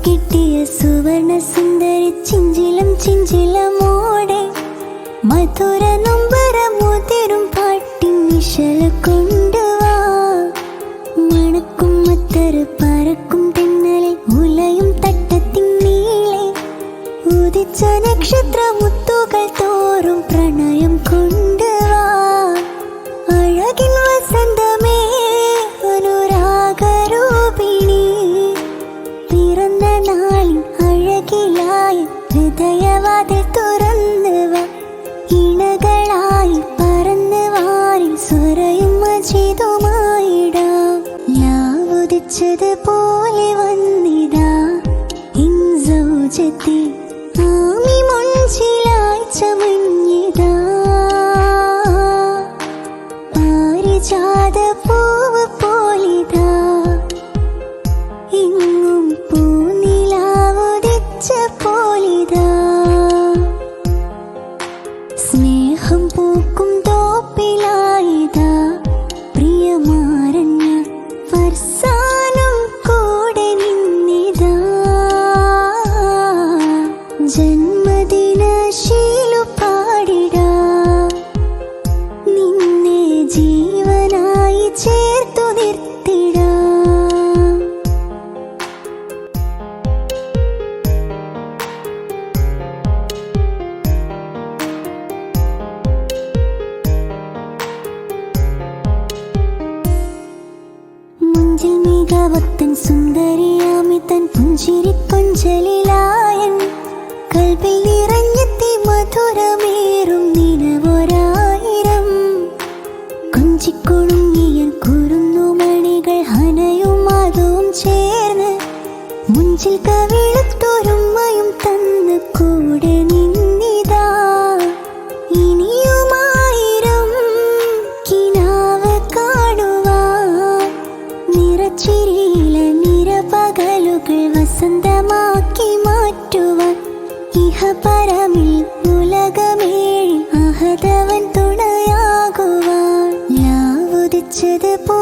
കിട്ടിയ സുവർണ സുന്ദരി ചിഞ്ചിലം ചിഞ്ചിലമോടെ മധുര നൊമ്പരമുതിരും പാട്ടിൻ നിശല കൊണ്ടുവാ. മണക്കും മത്തറ് പറക്കും തെന്നലിൽ മുലയും തട്ടത്തിൻ നീളെ ഉദിച്ച നക്ഷത്രമുത്തുകൾ തോറും പ്രണയം കൊണ്ടുവാ. അഴകിൻ വസന്തമേ അനുരാഗരൂപിണി പിറന്ന നാളിൻ അഴകിലായി ഹൃദയവാതിൽ തുറന്നുവ. ഇണകളായി പറന്ന് വാരിൽ സ്വരയും മജിതുമായിടാം. ലാവുദിച്ചത് പോലെ വന്നിടാ ഇൻ സൗജത്തിൽ ആമി മുൻചിലായി ചമഞ്ഞിടാ. പാരിജാത പൂവ് പോലിതാ ഇങ്ങും പൂനിലാവുദിച്ച പോലിതാ. സ്നേഹം പൂക്കും തോപ്പിലായിതാ പ്രിയമാരഞ്ഞ ഫർസാനും കൂടെ നിന്നിതാ. ജന്മദിന ശീലു പാടിടാ നിന്നെ ജീവനായി ചേർത്തു നിർത്തിടാ. മുഞ്ചിൽ മികവത്തൻ സുന്ദരിയാമി തൻ പുഞ്ചിരി കൊഞ്ചലിലായൻ കൽവിൽ നിറഞ്ഞെത്തി മധുരമേറും നിലവൊരായിരം. കൊഞ്ചിക്കൊടുങ്ങിയൻ കുരുന്നു മണികൾ ഹനയും അതും ചേർന്ന് മുഞ്ചിൽ കവിളത്തൊരുമ്മയും തന്ന് കൂടെ നിന്നിതാ. ഇനിയുമായിരം കിനാവ് കാണുവാൻ നിറച്ചിരിയില നിരപകലുകൾ വസന്തമാക്കി മാറ്റുവാൻ. ഇഹപരമിൽ ഉലകമേഴി അഹദവൻ തുണയാകുവാൻ. ലാവുദിച്ചത് പോ